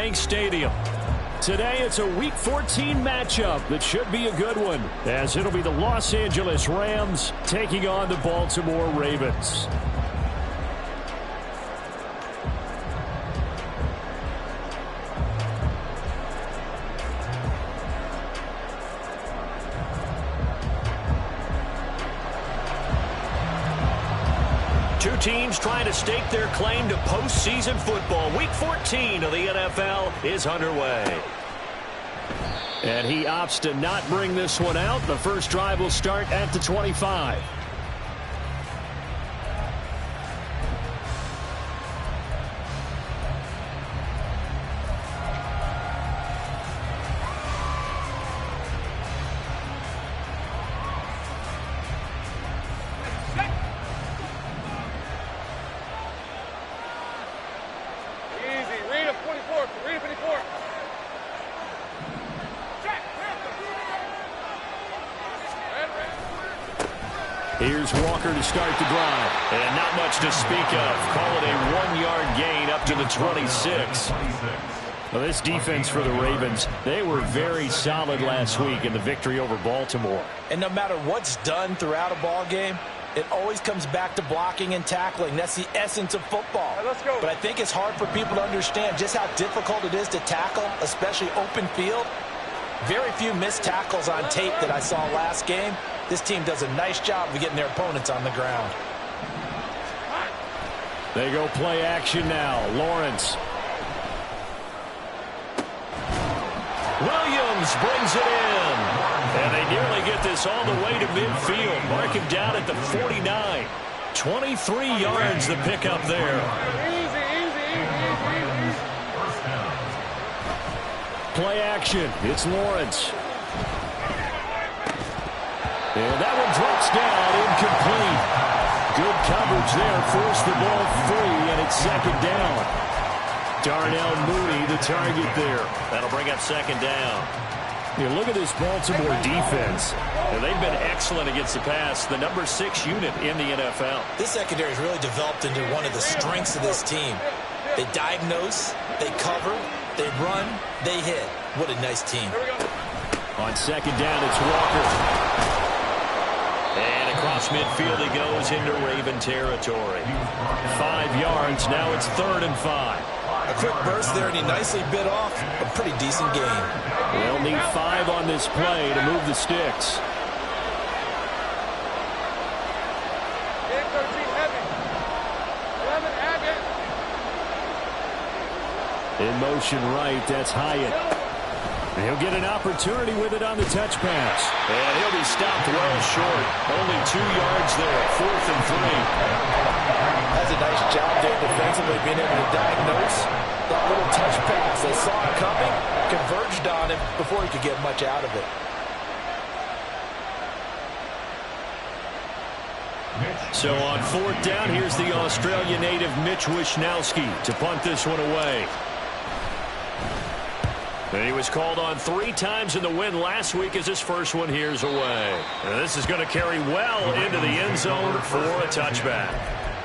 Bank Stadium. Today it's a Week 14 matchup that should be a good one, as it'll be the Los Angeles Rams taking on the Baltimore Ravens. Two teams trying to stake their claim to postseason football. Week 14 of the NFL is underway. And he opts to not bring this one out. The first drive will start at the 25. Here's Walker to start the drive. And not much to speak of. Call it a 1-yard gain up to the 26. Well, this defense for the Ravens, they were very solid last week in the victory over Baltimore. And no matter what's done throughout a ball game, it always comes back to blocking and tackling. That's the essence of football. Right, let's go. But I think it's hard for people to understand just how difficult it is to tackle, especially open field. Very few missed tackles on tape that I saw last game. This team does a nice job of getting their opponents on the ground. They go play action now. Lawrence. Williams brings it in. And they nearly get this all the way to midfield. Mark him down at the 49. 23 yards the pickup there. Play action. It's Lawrence. And that one drops down, incomplete. Good coverage there, forced the ball free, and it's second down. Darnell Mooney, the target there. That'll bring up second down. You look at this Baltimore defense. And they've been excellent against the pass, the number 6 unit in the NFL. This secondary has really developed into one of the strengths of this team. They diagnose, they cover, they run, they hit. What a nice team. On second down, it's Walker. And across midfield he goes into Raven territory. 5 yards. Now it's 3rd and 5. A quick burst there, and he nicely bit off a pretty decent gain. They'll need 5 on this play to move the sticks. In motion right, that's Hyatt. He'll get an opportunity with it on the touch pass. And he'll be stopped well short. Only 2 yards there. 4th and 3. That's a nice job there defensively, being able to diagnose that little touch pass. They saw it coming, converged on him before he could get much out of it. So on 4th down, here's the Australia native Mitch Wishnowsky to punt this one away. And he was called on 3 times in the win last week as his first one here's away. And this is going to carry well into the end zone for a touchback.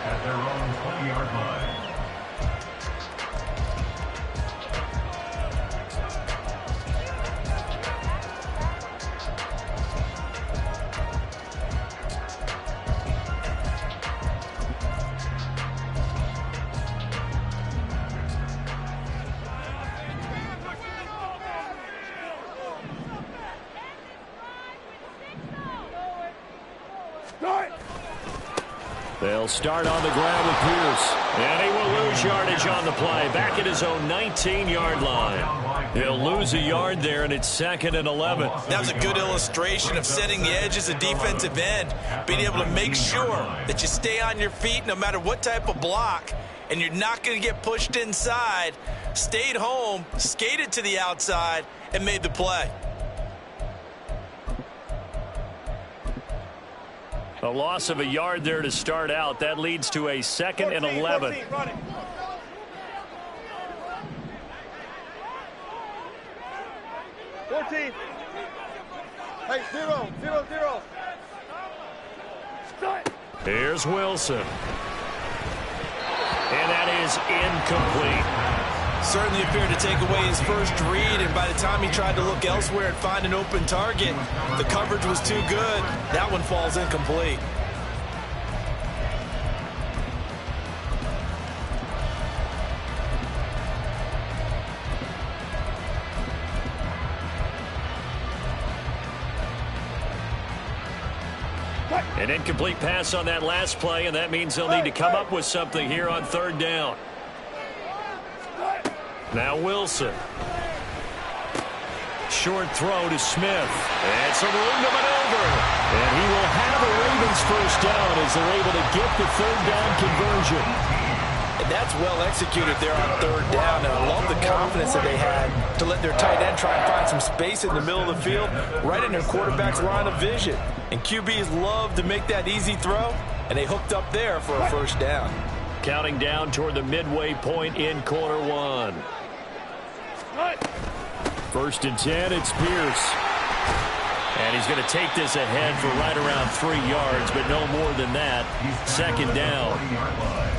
At their own 20-yard line. They'll start on the ground with Pierce. And he will lose yardage on the play. Back at his own 19-yard line. He'll lose a yard there, and it's 2nd and 11. That was a good illustration of setting the edge as a defensive end. Being able to make sure that you stay on your feet no matter what type of block. And you're not going to get pushed inside. Stayed home, skated to the outside, and made the play. A loss of a yard there to start out. That leads to a 2nd and 11. 14, 14. Hey, 0. Here's Wilson. And that is incomplete. Certainly appeared to take away his first read, and by the time he tried to look elsewhere and find an open target, the coverage was too good. That one falls incomplete. An incomplete pass on that last play, and that means they'll need to come up with something here on third down. Now Wilson. Short throw to Smith. And some room to maneuver. And he will have a Ravens first down as they're able to get the third down conversion. And that's well executed there on third down. And I love the confidence that they had to let their tight end try and find some space in the middle of the field, right in their quarterback's line of vision. And QBs love to make that easy throw, and they hooked up there for a first down. Counting down toward the midway point in quarter one. First and 10, it's Pierce. And he's going to take this ahead for right around 3 yards, but no more than that. Second down.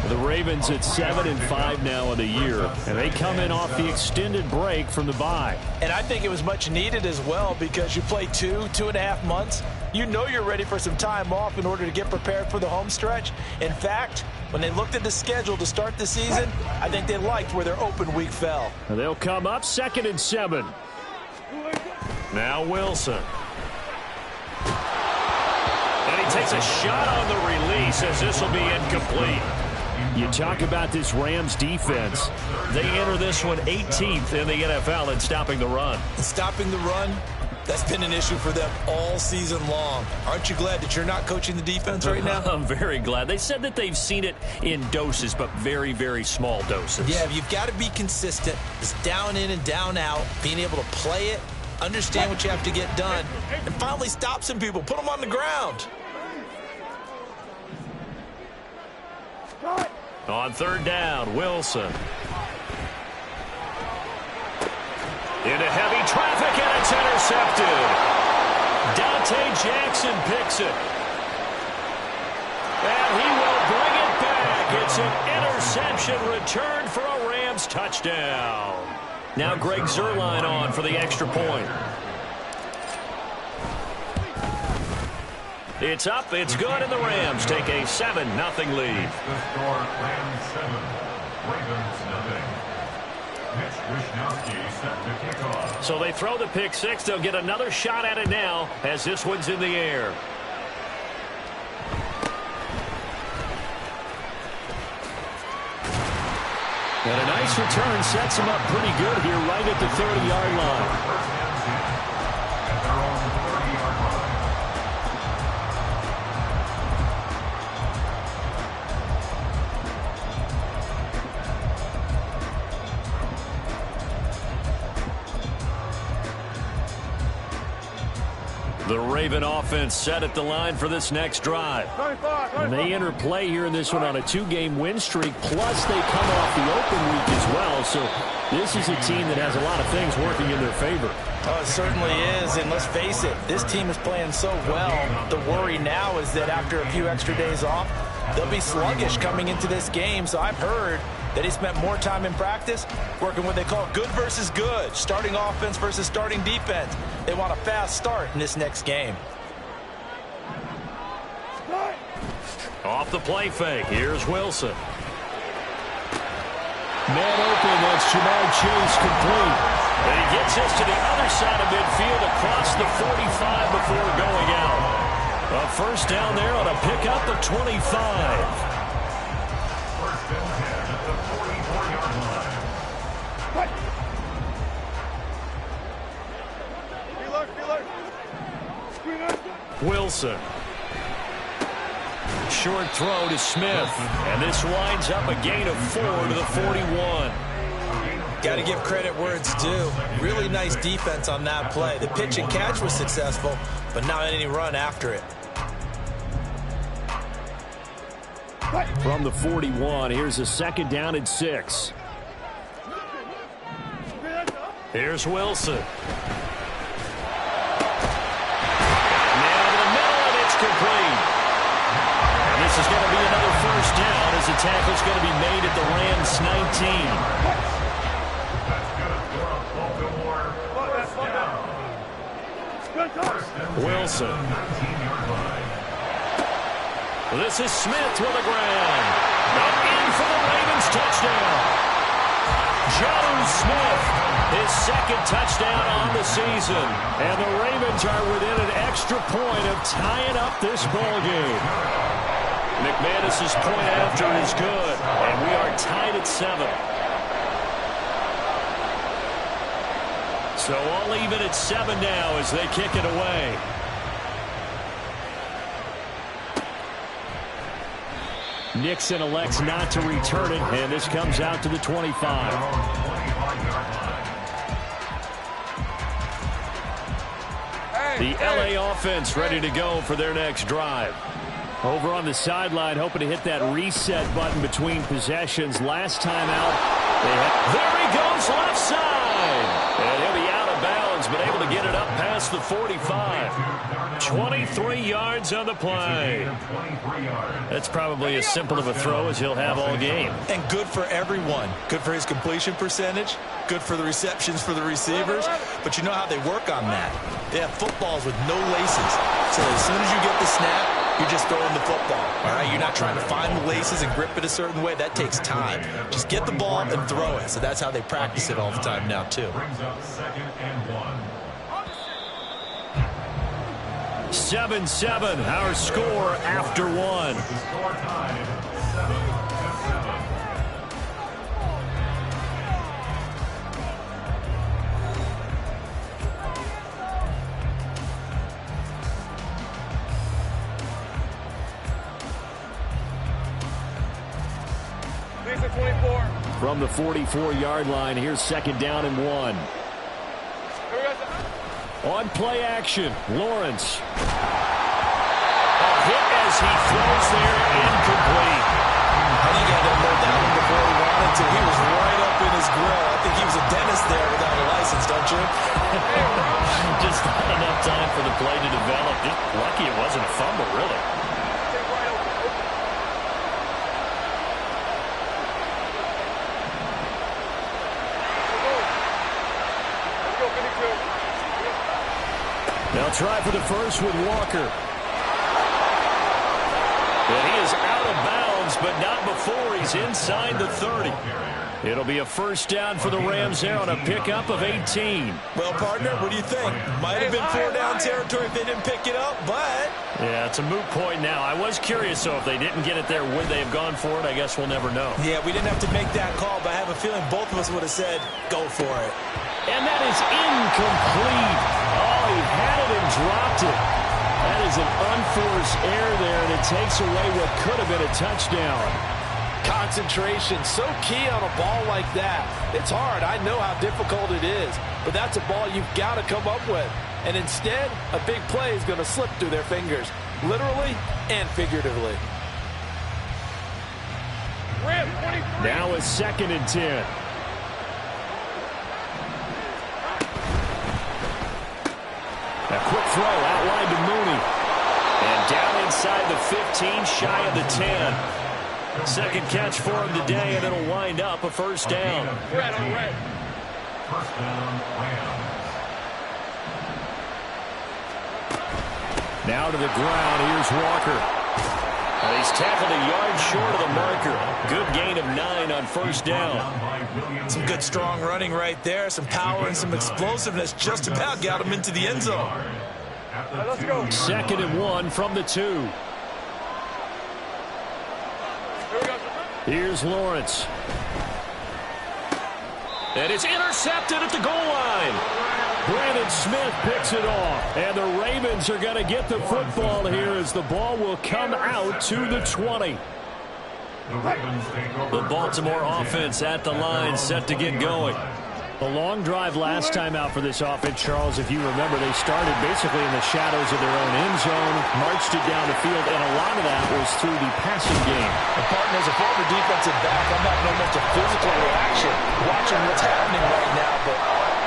The Ravens at 7-5 now in the year, and they come in off the extended break from the bye. And I think it was much needed as well, because you play 2.5 months. You know you're ready for some time off in order to get prepared for the home stretch. In fact, when they looked at the schedule to start the season, I think they liked where their open week fell. And they'll come up 2nd and 7. Now Wilson. And he takes a shot on the release as this will be incomplete. You talk about this Rams defense. They enter this one 18th in the NFL in stopping the run. Stopping the run, that's been an issue for them all season long. Aren't you glad that you're not coaching the defense right now? I'm very glad. They said that they've seen it in doses, but very, very small doses. Yeah, you've got to be consistent. It's down in and down out, being able to play it, understand what you have to get done, and finally stop some people, put them on the ground. On third down, Wilson. Into heavy traffic, and it's intercepted. Dante Jackson picks it. And he will bring it back. It's an interception return for a Rams touchdown. Now Greg Zuerlein on for the extra point. It's up, it's good, and the Rams take a 7-0 lead. The score, Rams 7, Ravens 0. Mitch Wishnowsky set to kick off. So they throw the pick six. They'll get another shot at it now as this one's in the air. And a nice return sets him up pretty good here right at the 30-yard line. The Raven offense set at the line for this next drive. And they enter play here in this one on a 2-game win streak, plus they come off the open week as well. So this is a team that has a lot of things working in their favor. Oh, it certainly is, and let's face it, this team is playing so well. The worry now is that after a few extra days off, they'll be sluggish coming into this game. So I've heard that he spent more time in practice working what they call good versus good, starting offense versus starting defense. They want a fast start in this next game. Off the play fake, here's Wilson. Man open, that's Jamar Chase complete. And he gets this to the other side of midfield across the 45 before going out. A first down there on a pickup of 25. First and 10 at the 44-yard line. Wilson. Short throw to Smith. And this winds up a gain of 4 to the 41. Got to give credit where it's due. Really nice defense on that play. The pitch and catch was successful, but not any run after it. From the 41, here's a second down and 6. Here's Wilson. Man over the middle, and it's complete. And this is going to be another first down as the tackle's going to be made at the Rams 19. Wilson. This is Smith with a grab. And in for the Ravens touchdown. John Smith, his second touchdown on the season. And the Ravens are within an extra point of tying up this ball game. McManus's point after is good. And we are tied at 7. So all even at 7 now as they kick it away. Nixon elects not to return it, and this comes out to the 25. The LA offense ready to go for their next drive. Over on the sideline, hoping to hit that reset button between possessions. Last time out, there he goes left side. And he'll be out of bounds, but able to get it up past the 45. 23 yards on the play. That's probably as simple of a throw as he'll have all game. And good for everyone. Good for his completion percentage. Good for the receptions for the receivers. But you know how they work on that. They have footballs with no laces. So as soon as you get the snap, you're just throwing the football. All right, you're not trying to find the laces and grip it a certain way. That takes time. Just get the ball and throw it. So that's how they practice it all the time now, too. Brings up 2nd and 1. 7-7, our score after 1. The score tied 7-7. From the 44-yard line, here's 2nd down and 1. On play action, Lawrence. A hit as he throws there, incomplete. I think he had to load that one before he wanted to. He was right up in his grill. I think he was a dentist there without a license, don't you? Just not enough time for the play to develop. Just lucky it wasn't a fumble, really. They'll try for the first with Walker. And he is out of bounds, but not before he's inside the 30. It'll be a first down for the Rams there on a pickup of 18. Well, partner, what do you think? Might have been 4-down territory if they didn't pick it up, but... Yeah, it's a moot point now. I was curious, so if they didn't get it there, would they have gone for it? I guess we'll never know. Yeah, we didn't have to make that call, but I have a feeling both of us would have said, go for it. And that is incomplete. Oh, he had it and dropped it. That is an unforced error there, and it takes away what could have been a touchdown. Concentration, so key on a ball like that. It's hard. I know how difficult it is, but that's a ball you've got to come up with. And instead, a big play is going to slip through their fingers, literally and figuratively. Now it's 2nd and 10. A quick throw outlined to Mooney. And down inside the 15, shy of the 10. Second catch for him today, and it'll wind up a first down. First down, Rams. Now to the ground, here's Walker. And he's tackled a yard short of the marker. Good gain of 9 on first down. Some good strong running right there, some power and some explosiveness. Just about got him into the end zone. Let's go. 2nd and 1 from the 2. Here's Lawrence. And it's intercepted at the goal line. Brandon Smith picks it off. And the Ravens are going to get the football here as the ball will come out to the 20. The Baltimore offense at the line, set to get going. A long drive last time out for this offense, Charles. If you remember, they started basically in the shadows of their own end zone, marched it down the field, and a lot of that was through the passing game. And partner, as a former defensive back, I'm having almost a physical reaction watching what's happening right now. But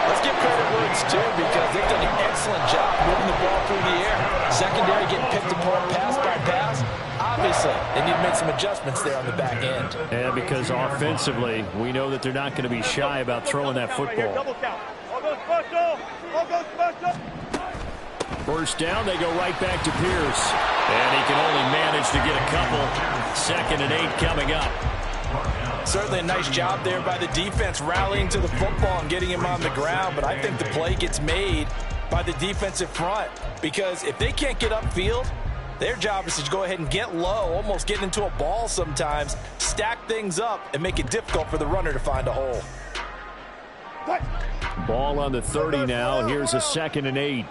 let's give credit where it's due, because they've done an excellent job moving the ball through the air. Secondary getting picked apart pass by pass. Obviously, they need to make some adjustments there on the back end. And because offensively, we know that they're not going to be shy about throwing that football. First down, they go right back to Pierce. And he can only manage to get a couple. 2nd and 8 coming up. Certainly a nice job there by the defense rallying to the football and getting him on the ground. But I think the play gets made by the defensive front. Because if they can't get upfield, their job is to go ahead and get low, almost get into a ball sometimes, stack things up, and make it difficult for the runner to find a hole. Ball on the 30 now. Here's a 2nd and 8.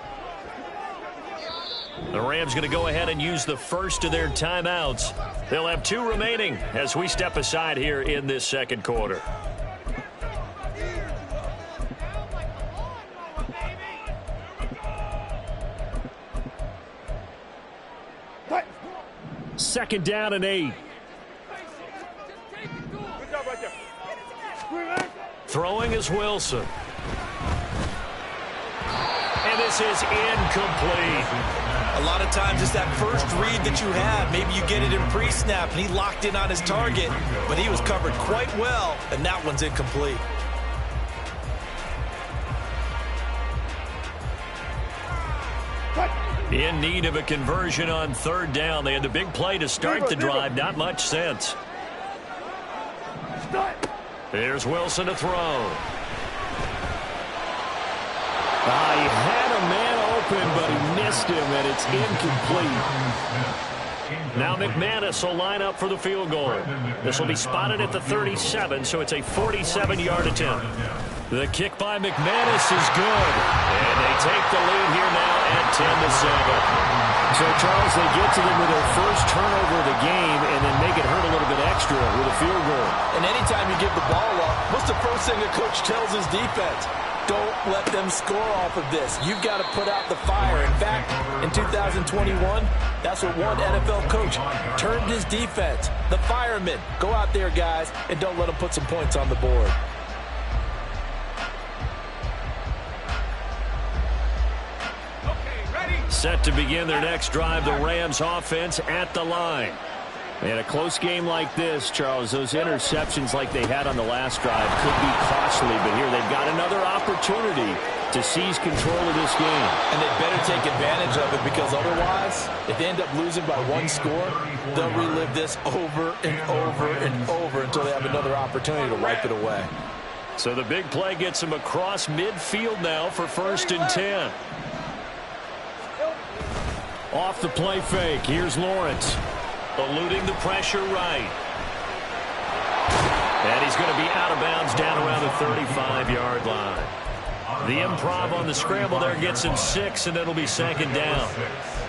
The Rams going to go ahead and use the first of their timeouts. They'll have 2 remaining as we step aside here in this second quarter. Second down and 8. Good job right there. Throwing is Wilson. And this is incomplete. A lot of times it's that first read that you have. Maybe you get it in pre-snap, and he locked in on his target, but he was covered quite well, and that one's incomplete. In need of a conversion on 3rd down. They had the big play to start the drive. Not much sense. Here's Wilson to throw. He had a man open, but he missed him, and it's incomplete. Now McManus will line up for the field goal. This will be spotted at the 37, so it's a 47-yard attempt. The kick by McManus is good, and they take the lead here now at 10-7. So, Charles, they get to them with their first turnover of the game and then make it hurt a little bit extra with a field goal. And anytime you give the ball up, what's the first thing a coach tells his defense? Don't let them score off of this. You've got to put out the fire. In fact, in 2021, that's what one NFL coach termed his defense. The firemen. Go out there, guys, and don't let them put some points on the board. Set to begin their next drive, the Rams offense at the line. In a close game like this, Charles, those interceptions like they had on the last drive could be costly, but here they've got another opportunity to seize control of this game. And they better take advantage of it, because otherwise, if they end up losing by 1 score, they'll relive this over and over and over until they have another opportunity to wipe it away. So the big play gets them across midfield now for 1st and 10. Off the play fake, here's Lawrence. Eluding the pressure right. And he's going to be out of bounds down around the 35-yard line. The improv on the scramble there gets him 6, and it'll be 2nd down.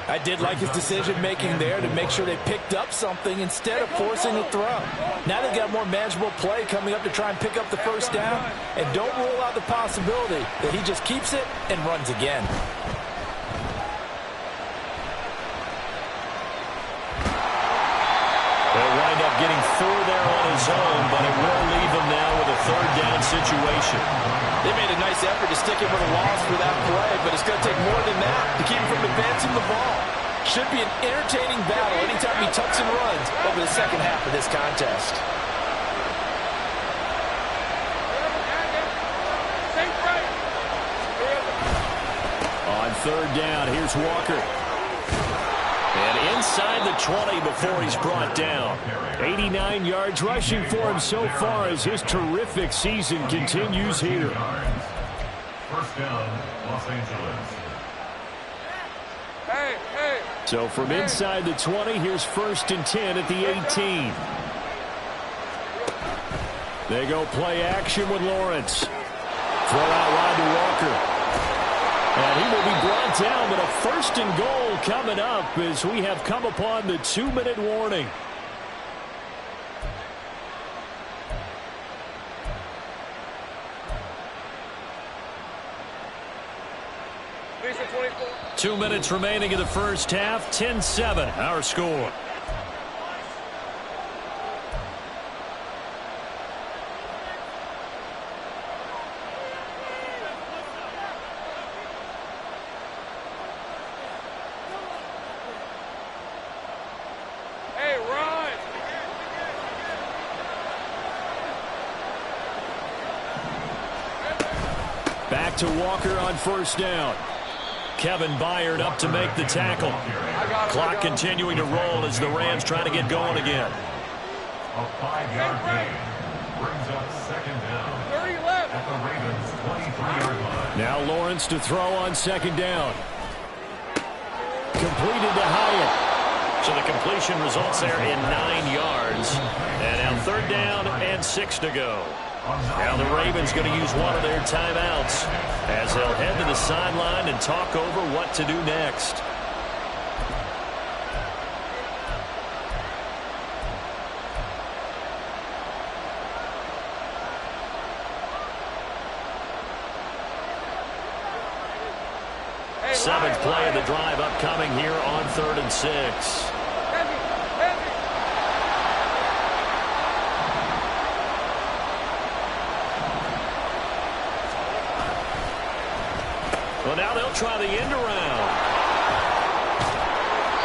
I did like his decision-making there to make sure they picked up something instead of forcing a throw. Now they've got more manageable play coming up to try and pick up the 1st down, and don't rule out the possibility that he just keeps it and runs again. They'll wind up getting 4 there on his own, but it will leave him now with a 3rd down situation. They made a nice effort to stick him with a loss for that play, but it's going to take more than that to keep him from advancing the ball. Should be an entertaining battle anytime he tucks and runs over the second half of this contest. On 3rd down, here's Walker. And inside the 20 before he's brought down. 89 yards rushing for him so far as his terrific season continues here. 1st down, Los Angeles. So from inside the 20, here's 1st and 10 at the 18. They go play action with Lawrence. Throw out wide to Walker. And he will be brought down, but a 1st and goal coming up as we have come upon the 2-minute warning. Two minutes remaining in the first half. 10-7, our score. Back to Walker on 1st down. Kevin Byard up to make the tackle. Clock continuing to roll as the Rams try to get going again. A 5-yard gain brings up second down at the Ravens' 23-yard line. Now Lawrence to throw on second down. Completed to Hyatt. So the completion results there in 9 yards. And now third down and 6 to go. Now the Ravens going to use one of their timeouts as they'll head to the sideline and talk over what to do next. Seventh play of the drive upcoming here on 3rd and 6. Well, now they'll try the end around.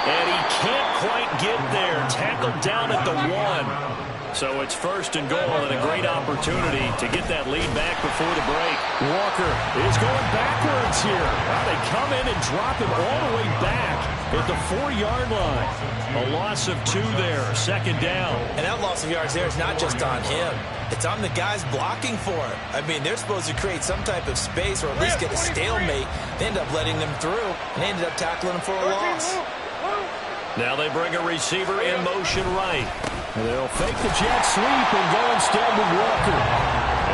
And he can't quite get there. Tackled down at the 1. So it's 1st and goal and a great opportunity to get that lead back before the break. Walker is going backwards here. Well, they come in and drop him all the way back at the 4-yard line. A loss of 2 there, 2nd down. And that loss of yards there is not just on him. It's on the guys blocking for it. I mean, they're supposed to create some type of space or at least get a stalemate. They end up letting them through, and they ended up tackling him for a loss. Now they bring a receiver in motion right. They'll fake the jet sweep and go instead with Walker.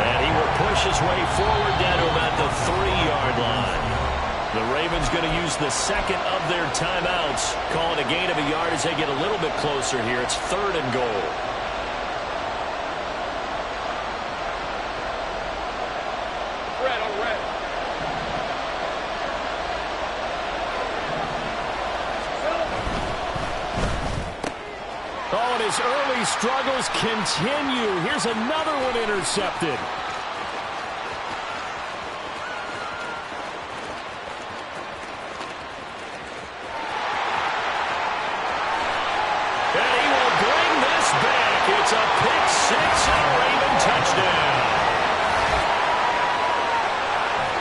And he will push his way forward down to about the 3-yard line. The Ravens going to use the second of their timeouts, calling a gain of a yard as they get a little bit closer here. It's 3rd and goal. His early struggles continue. Here's another one intercepted. And he will bring this back. It's a pick-6 and a Raven touchdown.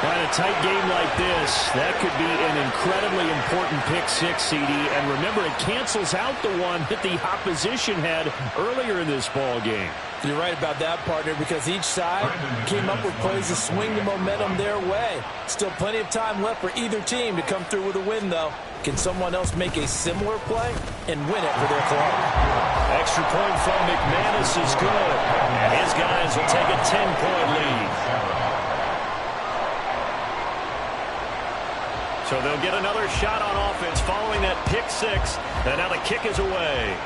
In a tight game like this, that could be an incredibly important pick-6, CD. And remember, it cancels out the one that the opposition had earlier in this ball game. You're right about that, partner, because each side came up with plays to swing the momentum their way. Still plenty of time left for either team to come through with a win, though. Can someone else make a similar play and win it for their club? Extra point from McManus is good. And his guys will take a 10-point lead. So they'll get another shot on offense following that pick-6. And now the kick is away.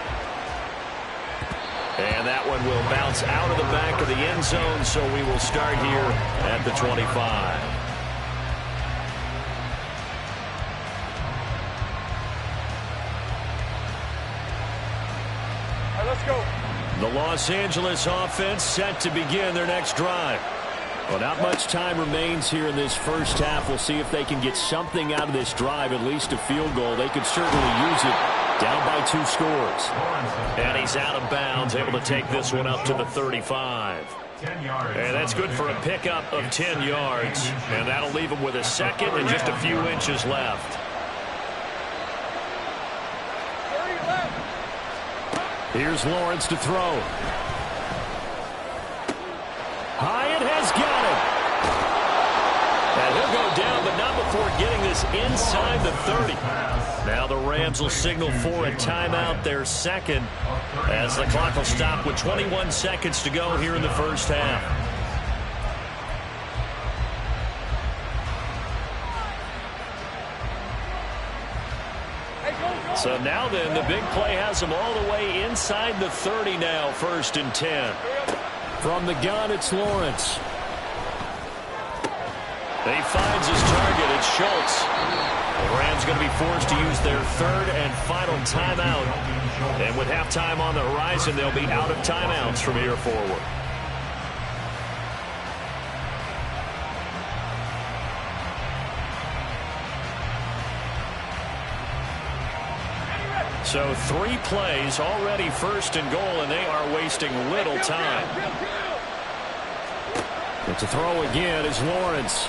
And that one will bounce out of the back of the end zone, so we will start here at the 25. All right, let's go. The Los Angeles offense set to begin their next drive. Well, not much time remains here in this first half. We'll see if they can get something out of this drive, at least a field goal. They could certainly use it. Down by 2 scores. And he's out of bounds, able to take this one up to the 35. And that's good for a pickup of 10 yards. And that'll leave him with a second and just a few inches left. Here's Lawrence to throw. Hyatt has got it. And he'll go down, but not before getting this inside the 30. Now the Rams will signal for a timeout, their second, as the clock will stop with 21 seconds to go here in the first half. So now then, the big play has him all the way inside the 30 now, 1st and 10. From the gun, it's Lawrence. He finds his target. It's Schultz. The Rams going to be forced to use their 3rd and final timeout. And with halftime on the horizon, they'll be out of timeouts from here forward. So 3 plays, already 1st and goal, and they are wasting little time. And to throw again is Lawrence.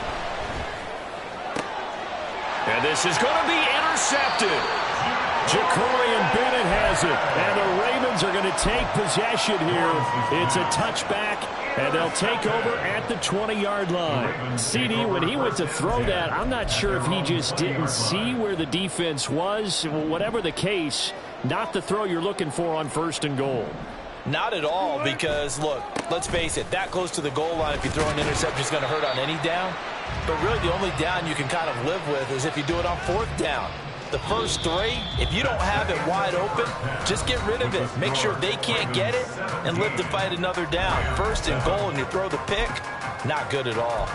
And this is going to be intercepted. Jacorian Bennett has it. And the Ravens are going to take possession here. It's a touchback, and they'll take over at the 20-yard line. CD, when he went to throw that, I'm not sure if he just didn't see where the defense was. Whatever the case, not the throw you're looking for on 1st and goal. Not at all, because, look, let's face it, that close to the goal line, if you throw an interception, is going to hurt on any down. But really, the only down you can kind of live with is if you do it on 4th down. The first 3, if you don't have it wide open, just get rid of it. Make sure they can't get it and live to fight another down. 1st and goal, and you throw the pick, not good at all.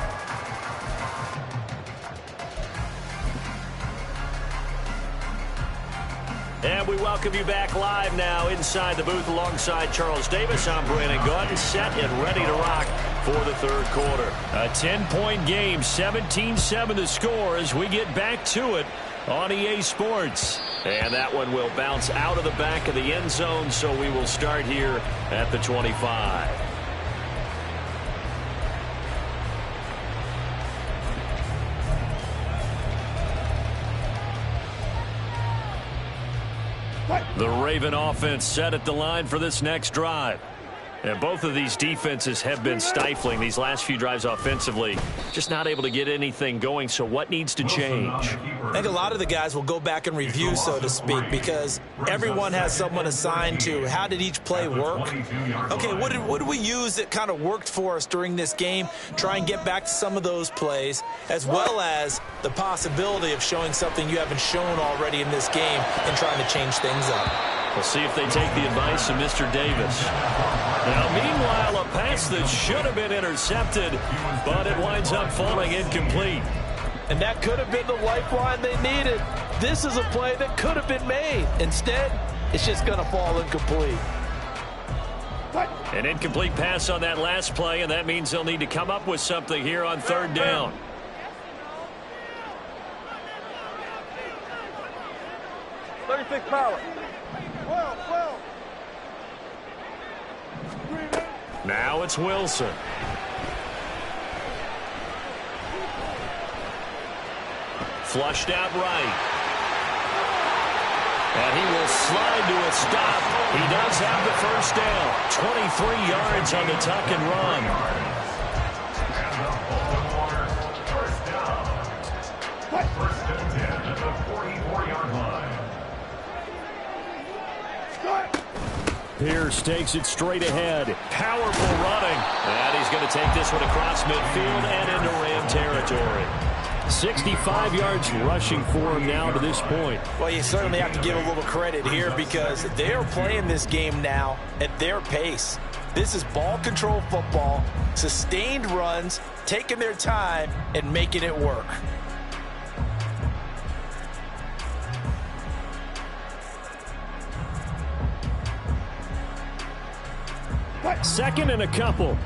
And we welcome you back live now inside the booth alongside Charles Davis. I'm Brandon Gaudin, set and ready to rock for the 3rd quarter. A 10-point game, 17-7 the score as we get back to it on EA Sports. And that one will bounce out of the back of the end zone, so we will start here at the 25. The Raven offense set at the line for this next drive. And both of these defenses have been stifling these last few drives offensively. Just not able to get anything going, so what needs to change? I think a lot of the guys will go back and review, so to speak, because everyone has someone assigned to how did each play work. Okay, what did we use that kind of worked for us during this game? Try and get back to some of those plays, as well as the possibility of showing something you haven't shown already in this game and trying to change things up. We'll see if they take the advice of Mr. Davis. Now, meanwhile, a pass that should have been intercepted, but it winds up falling incomplete. And that could have been the lifeline they needed. This is a play that could have been made. Instead, it's just going to fall incomplete. An incomplete pass on that last play, and that means they'll need to come up with something here on 3rd down. Power. Now it's Wilson. Flushed out right. And he will slide to a stop. He does have the 1st down. 23 yards on the tuck and run. First and 10 at the 44-yard line. Pierce takes it straight ahead. Powerful running. And he's going to take this one across midfield and into Ram territory. 65 yards rushing for him now to this point. Well, you certainly have to give a little credit here because they are playing this game now at their pace. This is ball control football, sustained runs, taking their time, and making it work. Second and a couple.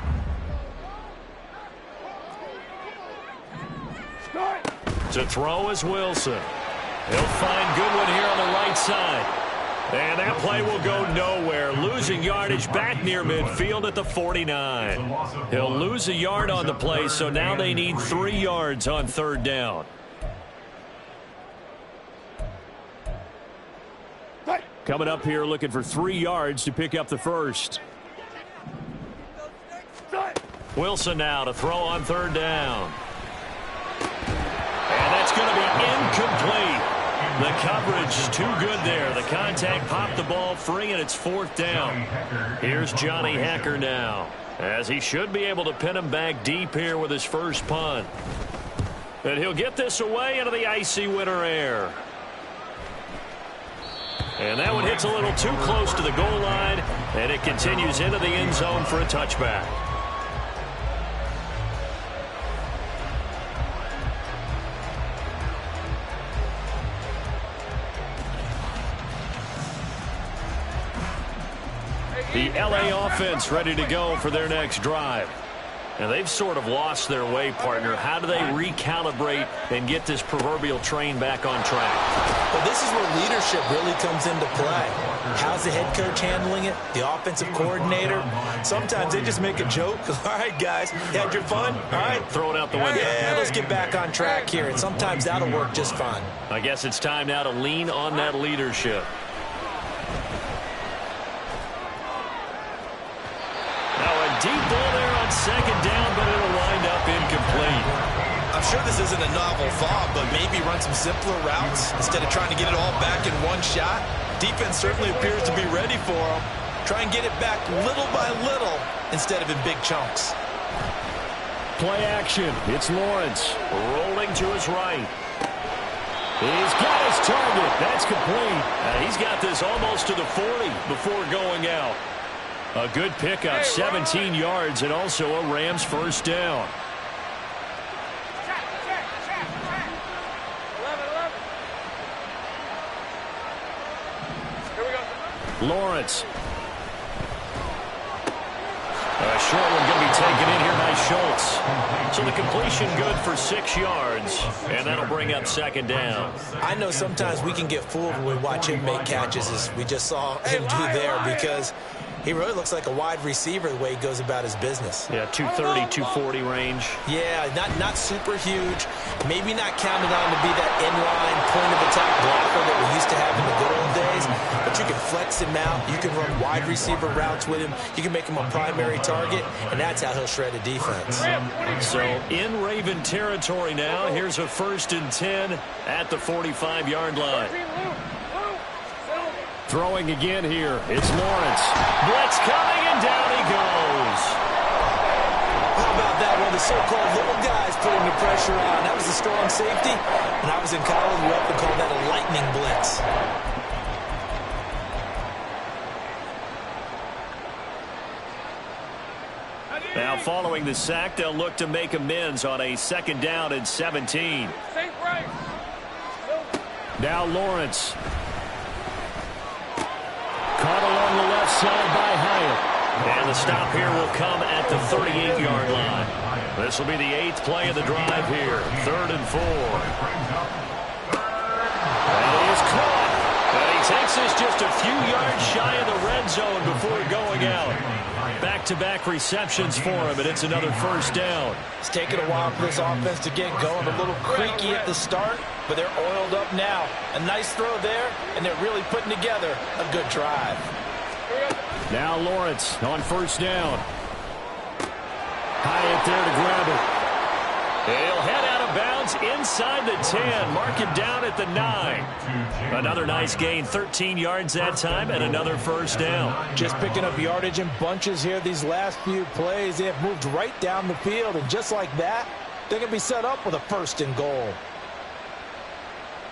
To throw is Wilson. He'll find Goodwin here on the right side. And that play will go nowhere. Losing yardage back near midfield at the 49. He'll lose a yard on the play, so now they need 3 yards on 3rd down. Coming up here looking for 3 yards to pick up the 1st. Wilson now to throw on 3rd down. And that's going to be incomplete. The coverage is too good there. The contact popped the ball free, and it's 4th down. Here's Johnny Hecker now, as he should be able to pin him back deep here with his first punt. And he'll get this away into the icy winter air. And that one hits a little too close to the goal line, and it continues into the end zone for a touchback. The LA offense ready to go for their next drive. And they've sort of lost their way, partner. How do they recalibrate and get this proverbial train back on track? Well, this is where leadership really comes into play. How's the head coach handling it? The offensive coordinator? Sometimes they just make a joke. All right, guys, you had your fun? All right. Throw it out the window. Yeah, let's get back on track here. And sometimes that'll work just fine. I guess it's time now to lean on that leadership. Deep ball there on second down, but it'll wind up incomplete. I'm sure this isn't a novel thought, but maybe run some simpler routes instead of trying to get it all back in one shot. Defense certainly appears to be ready for them. Try and get it back little by little instead of in big chunks. Play action. It's Lawrence rolling to his right. He's got his target. That's complete. He's got this almost to the 40 before going out. A good pickup, 17 yards, and also a Rams first down. 11. Here we go. Lawrence. A short one going to be taken in here by Schultz. So the completion good for 6 yards, and that'll bring up second down. I know sometimes we can get fooled when we watch him make catches, as we just saw him do there, because he really looks like a wide receiver the way he goes about his business. Yeah, 230, 240 range. Yeah, not super huge. Maybe not counted on to be that inline point-of-attack blocker that we used to have in the good old days. But you can flex him out. You can run wide receiver routes with him. You can make him a primary target, and that's how he'll shred a defense. So in Raven territory now. Here's a 1st and 10 at the 45-yard line. Throwing again here. It's Lawrence. Blitz coming, and down he goes. How about that? One of the so-called little guys putting the pressure on. That was a strong safety. When I was in college, we often called that a lightning blitz. Now following the sack, they'll look to make amends on a 2nd down and 17. Now Lawrence. Caught along the left side by Hyatt. And the stop here will come at the 38-yard line. This will be the 8th play of the drive here. 3rd and 4. And he is caught. And he takes this just a few yards shy of the red zone before going out. Back-to-back receptions for him, and it's another 1st down. It's taken a while for this offense to get going. A little creaky at the start, but they're oiled up now. A nice throw there, and they're really putting together a good drive. Now Lawrence on 1st down. Hyatt there to grab it. He'll head out of bounds inside the 10. Mark him down at the 9. Another nice gain, 13 yards that time, and another 1st down. Just picking up yardage in bunches here these last few plays. They have moved right down the field, and just like that, they're going to be set up with a 1st and goal.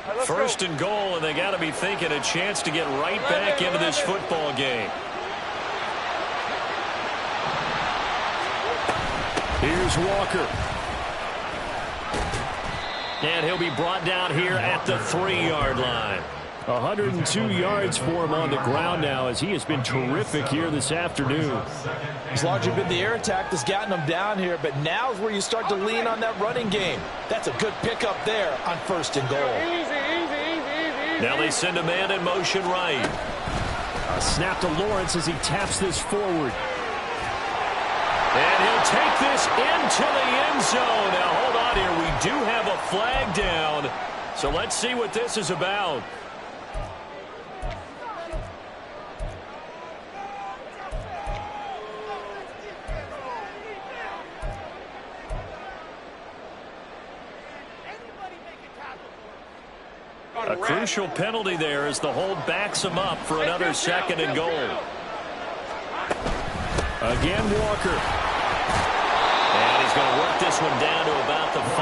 1st and goal, and they got to be thinking a chance to get right back into this football game. Here's Walker. And he'll be brought down here at the 3-yard line. 102 yards for him on the ground now, as he has been terrific here this afternoon. It's largely been the air attack that's gotten him down here, but now is where you start to lean on that running game. That's a good pickup there on 1st and goal. Now they send a man in motion right. A snap to Lawrence as he taps this forward. And he'll take this into the end zone. Now, hold on here. We do have a flag down. So let's see what this is about. A crucial penalty there as the hold backs him up for another 2nd and goal. Again, Walker. And he's going to work this one down to about the 5.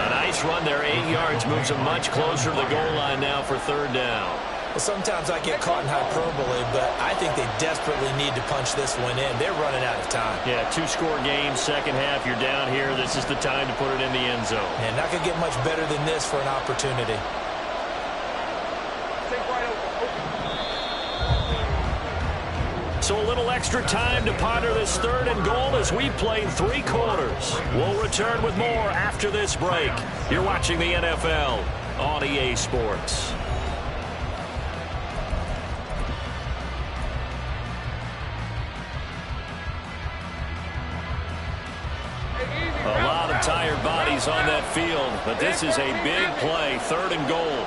A nice run there, 8 yards, moves him much closer to the goal line now for 3rd down. Well, sometimes I get caught in hyperbole, but I think they desperately need to punch this one in. They're running out of time. Yeah, 2-score game, 2nd half. You're down here. This is the time to put it in the end zone. And not going to get much better than this for an opportunity. So a little extra time to ponder this 3rd and goal as we play 3 quarters. We'll return with more after this break. You're watching the NFL on EA Sports. A lot of tired bodies on that field, but this is a big play, 3rd and goal.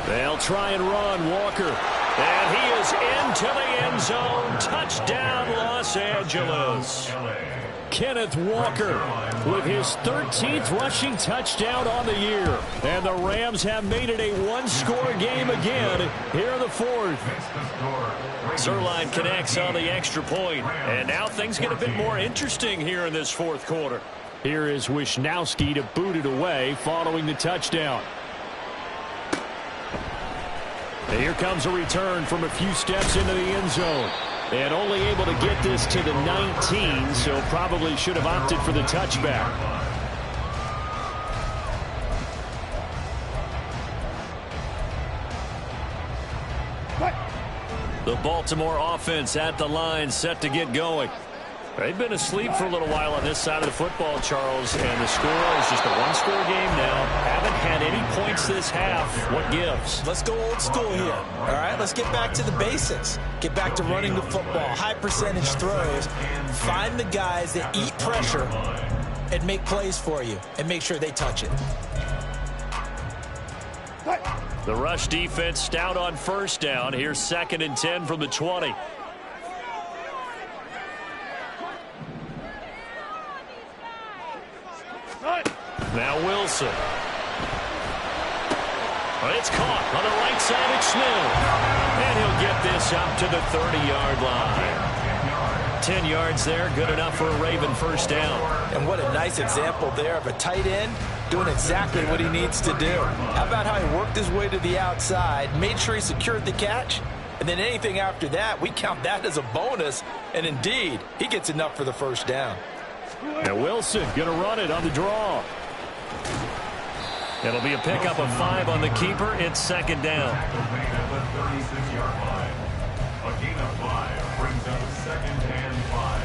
They'll try and run, Walker. And he is into the end zone. Touchdown, Los Angeles. Kenneth Walker with his 13th rushing touchdown on the year. And the Rams have made it a 1-score game again here in the 4th. Zerline connects on the extra point. And now things get a bit more interesting here in this 4th quarter. Here is Wisnowski to boot it away following the touchdown. And here comes a return from a few steps into the end zone. And only able to get this to the 19, so probably should have opted for the touchback. The Baltimore offense at the line, set to get going. They've been asleep for a little while on this side of the football, Charles, and the score is just a 1-score game now. Haven't had any points this half. What gives? Let's go old school here. All right, let's get back to the basics. Get back to running the football, high percentage throws. Find the guys that eat pressure and make plays for you and make sure they touch it. The rush defense stout on 1st down. Here's 2nd and 10 from the 20. Now Wilson. It's caught on the right side of Smith. And he'll get this up to the 30-yard line. 10 yards there, good enough for a Raven 1st down. And what a nice example there of a tight end doing exactly what he needs to do. How about how he worked his way to the outside, made sure he secured the catch, and then anything after that, we count that as a bonus. And indeed, he gets enough for the 1st down. Now Wilson going to run it on the draw. It'll be a pickup of 5 on the keeper. It's 2nd down. A gain of 5 brings up 2nd and 5.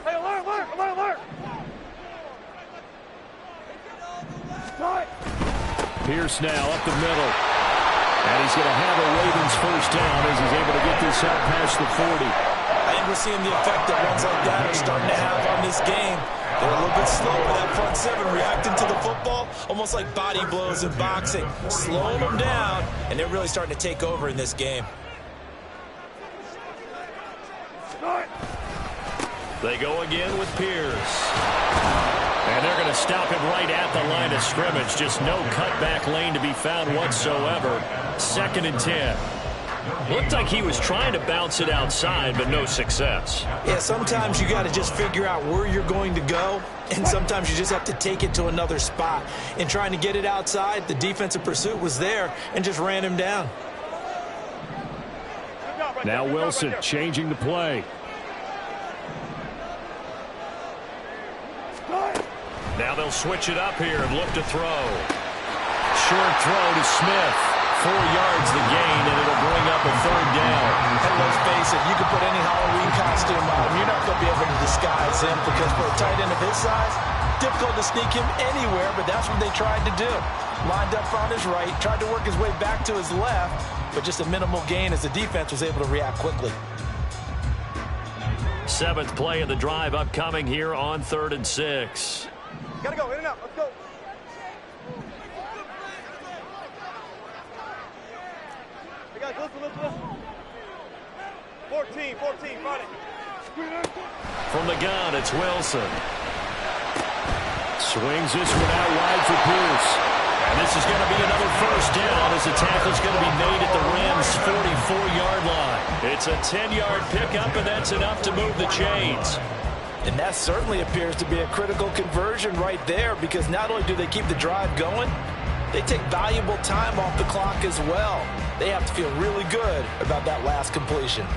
Hey, alert! Pierce now up the middle. And he's going to have a Ravens 1st down as he's able to get this out past the 40. I think we're seeing the effect that runs like that are starting to have on this game. They're a little bit slower, that front 7, reacting to the football, almost like body blows in boxing, slowing them down, and they're really starting to take over in this game. They go again with Pierce. And they're going to stop him right at the line of scrimmage. Just no cutback lane to be found whatsoever. 2nd and 10. Looked like he was trying to bounce it outside, but no success. Yeah, sometimes you got to just figure out where you're going to go, and sometimes you just have to take it to another spot. In trying to get it outside, the defensive pursuit was there and just ran him down. Now Wilson changing the play. Now they'll switch it up here and look to throw. Short throw to Smith. 4 yards the gain, and it'll bring up a 3rd down. And let's face it, you can put any Halloween costume on him. You're not going to be able to disguise him because for a tight end of his size, difficult to sneak him anywhere, but that's what they tried to do. Lined up on his right, tried to work his way back to his left, but just a minimal gain as the defense was able to react quickly. 7th play of the drive upcoming here on 3rd and 6. Gotta go, in and out, let's go. Hey guys, listen. 14, fight it. From the gun, it's Wilson. Swings this one out wide for Pierce. And this is going to be another 1st down as the tackle's going to be made at the Rams' 44-yard line. It's a 10-yard pickup, and that's enough to move the chains. And that certainly appears to be a critical conversion right there, because not only do they keep the drive going, they take valuable time off the clock as well. They have to feel really good about that last completion.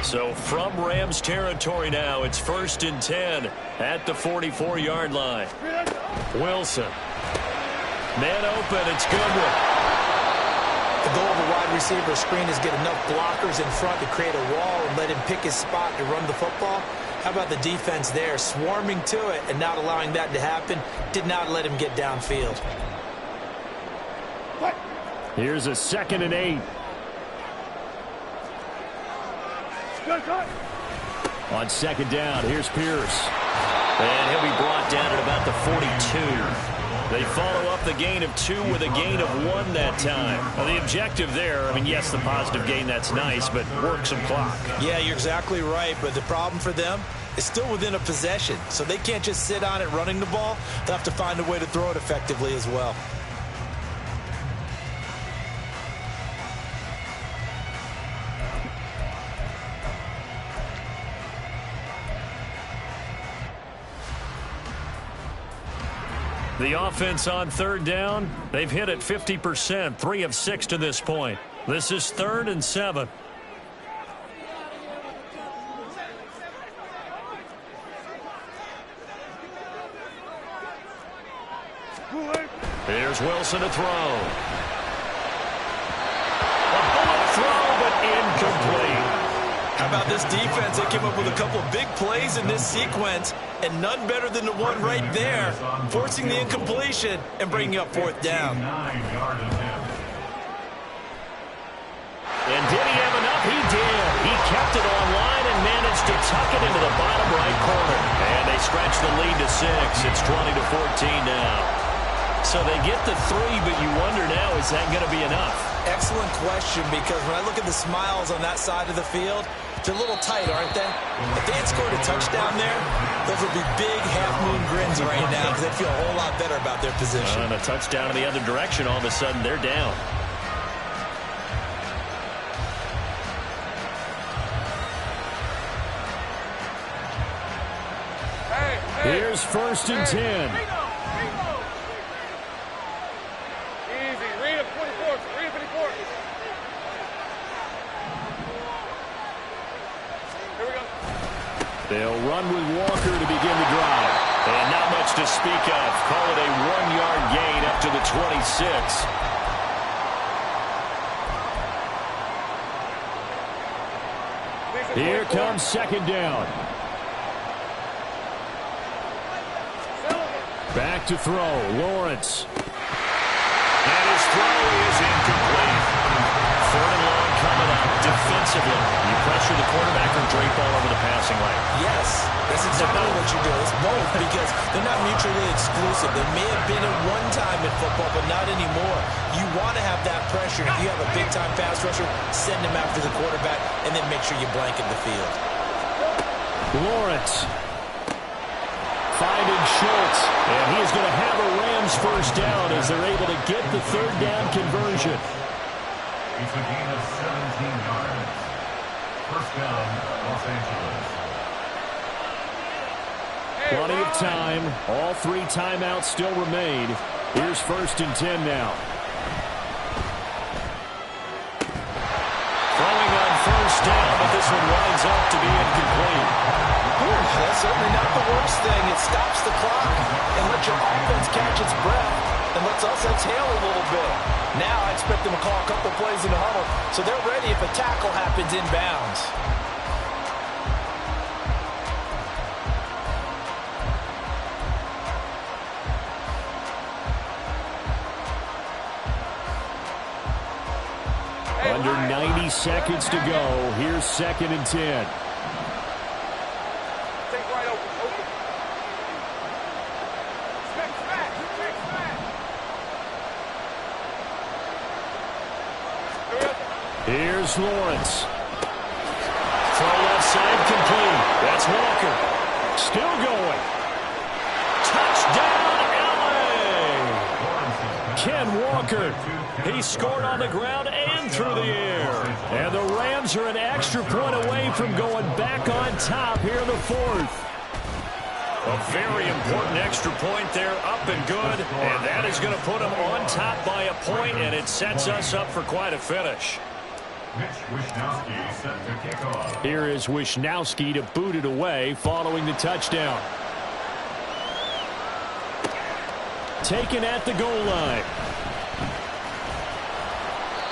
So from Rams territory now, it's 1st and 10 at the 44-yard line. Wilson. Man open, it's Goodwin. The goal of a wide receiver screen is get enough blockers in front to create a wall and let him pick his spot to run the football. How about the defense there, swarming to it and not allowing that to happen? Did not let him get downfield. Here's a 2nd and 8. On 2nd down, here's Pierce. And he'll be brought down at about the 42. They follow up the gain of 2 with a gain of 1 that time. Well, the objective there, I mean, yes, the positive gain, that's nice, but work some clock. Yeah, you're exactly right, but the problem for them is still within a possession. So they can't just sit on it running the ball. They'll have to find a way to throw it effectively as well. The offense on 3rd down, they've hit it 50%, 3 of 6 to this point. This is 3rd and 7. Here's Wilson to throw. A bullet throw, but incomplete. How about this defense? They came up with a couple of big plays in this sequence, and none better than the one right there, forcing the incompletion and bringing up 4th down. And did he have enough? He did. He kept it online and managed to tuck it into the bottom right corner. And they stretch the lead to 6. It's 20-14 now. So they get the 3, but you wonder now, is that going to be enough? Excellent question, because when I look at the smiles on that side of the field, they're a little tight, aren't they? If they had scored a touchdown there, those would be big half-moon grins right now because they feel a whole lot better about their position. And a touchdown in the other direction, all of a sudden they're down. Here's 1st and 10. They'll run with Walker to begin the drive. And not much to speak of. Call it a 1-yard gain up to the 26. Here comes 2nd down. Back to throw. Lawrence. And his throw is incomplete. 3rd and long coming up. Defensively, you pressure the quarterback or drape all over the passing lane. Yes, that's exactly what you do. It's both, because they're not mutually exclusive. They may have been at one time in football, but not anymore. You want to have that pressure. If you have a big-time pass rusher, send him after the quarterback, and then make sure you blanket the field. Lawrence. Finding Schultz. And he's going to have a Rams 1st down as they're able to get the 3rd down conversion. It's a gain of 17 yards. 1st down, Los Angeles. Plenty of time. All 3 timeouts still remain. Here's 1st and 10 now. Throwing on 1st down, but this one winds up to be incomplete. That's certainly not the worst thing. It stops the clock and lets your offense catch its breath and lets us exhale a little bit. Now I expect them to call a couple plays in the huddle, so they're ready if a tackle happens inbounds. Under 90 seconds to go. Here's 2nd and 10. Here's Lawrence. Throw left side complete. That's Walker. Still going. Touchdown, LA! Ken Walker. He scored on the ground and through the air. And the Rams are an extra point away from going back on top here in the 4th. A very important extra point there, up and good. And that is going to put them on top by a point, and it sets us up for quite a finish. Here is Wisnowski to boot it away following the touchdown. Taken at the goal line.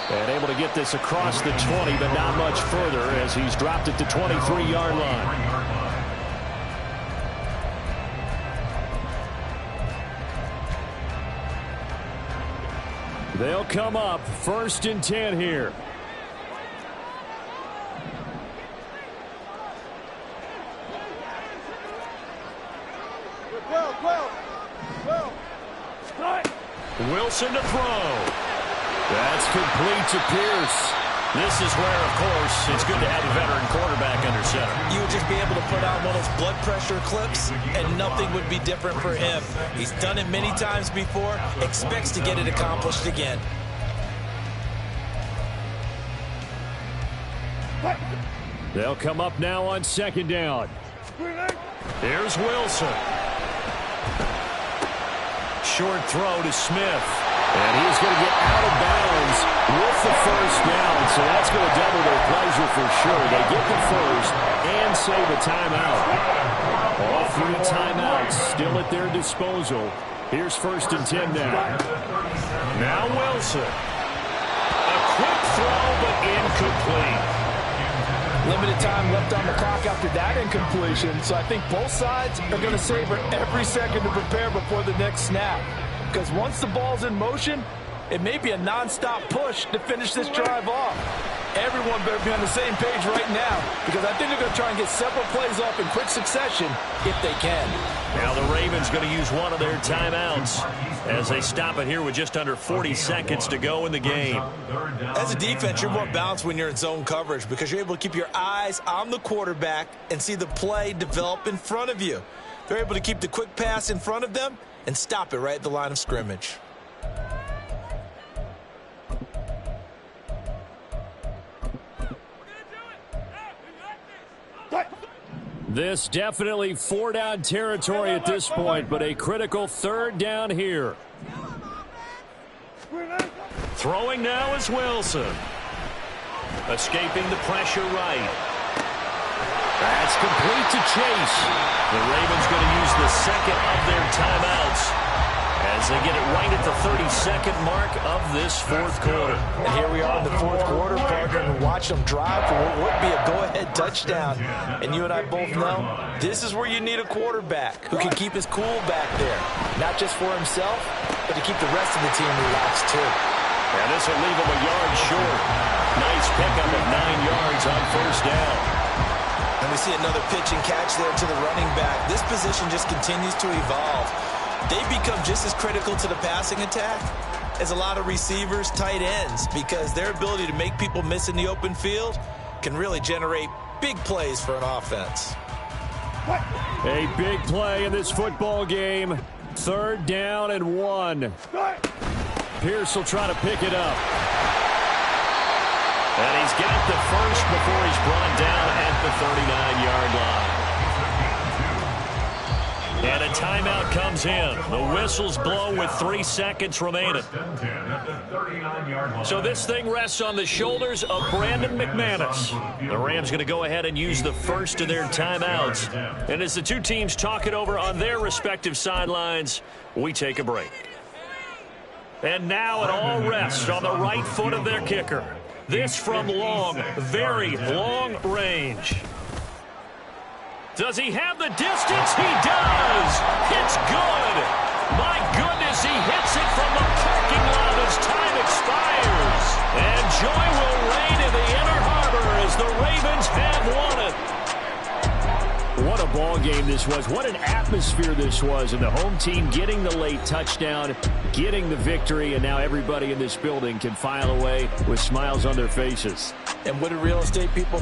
And able to get this across the 20, but not much further as he's dropped it to 23-yard line. They'll come up 1st and 10 here. Wilson to throw. That's complete to Pierce. This is where, of course, it's good to have a veteran quarterback under center. You would just be able to put out one of those blood pressure clips, and nothing would be different for him. He's done it many times before, expects to get it accomplished again. They'll come up now on 2nd down. Here's Wilson. Short throw to Smith. And he's going to get out of bounds with the 1st down, so that's going to double their pleasure for sure. They get the 1st and save a timeout. All 3 timeouts still at their disposal. Here's 1st and 10 now. Now Wilson. A quick throw, but incomplete. Limited time left on the clock after that incompletion, so I think both sides are going to savor every second to prepare before the next snap. Because once the ball's in motion, it may be a non-stop push to finish this drive off. Everyone better be on the same page right now, because I think they're going to try and get several plays off in quick succession if they can. Now the Ravens going to use one of their timeouts as they stop it here with just under 40 seconds to go in the game. As a defense, you're more balanced when you're in zone coverage because you're able to keep your eyes on the quarterback and see the play develop in front of you. They're able to keep the quick pass in front of them and stop it right at the line of scrimmage. This definitely 4-down territory at this point, but a critical 3rd down here. Throwing now is Wilson. Escaping the pressure right. That's complete to Chase. The Ravens going to use the 2nd of their timeouts as they get it right at the 32nd mark of this 4th quarter. And here we are in the 4th quarter, partner, and watch them drive for what would be a go-ahead touchdown. And you and I both know this is where you need a quarterback who can keep his cool back there, not just for himself, but to keep the rest of the team relaxed too. And this will leave him a yard short. Nice pickup of 9 yards on 1st down. And we see another pitch and catch there to the running back. This position just continues to evolve. They become just as critical to the passing attack as a lot of receivers, tight ends, because their ability to make people miss in the open field can really generate big plays for an offense. A big play in this football game. 3rd down and 1. Pierce will try to pick it up. And he's got the 1st before he's brought down at the 39-yard line. And a timeout comes in. The whistles blow with 3 seconds remaining. So this thing rests on the shoulders of Brandon McManus. The Rams going to go ahead and use the 1st of their timeouts. And as the two teams talk it over on their respective sidelines, we take a break. And now it all rests on the right foot of their kicker. This from long, very long range. Does he have the distance? He does! It's good! My goodness, he hits it from the parking lot as time expires. And joy will reign in the Inner Harbor as the Ravens have won it. What a ball game this was. What an atmosphere this was. And the home team getting the late touchdown, getting the victory, and now everybody in this building can file away with smiles on their faces. And what do real estate people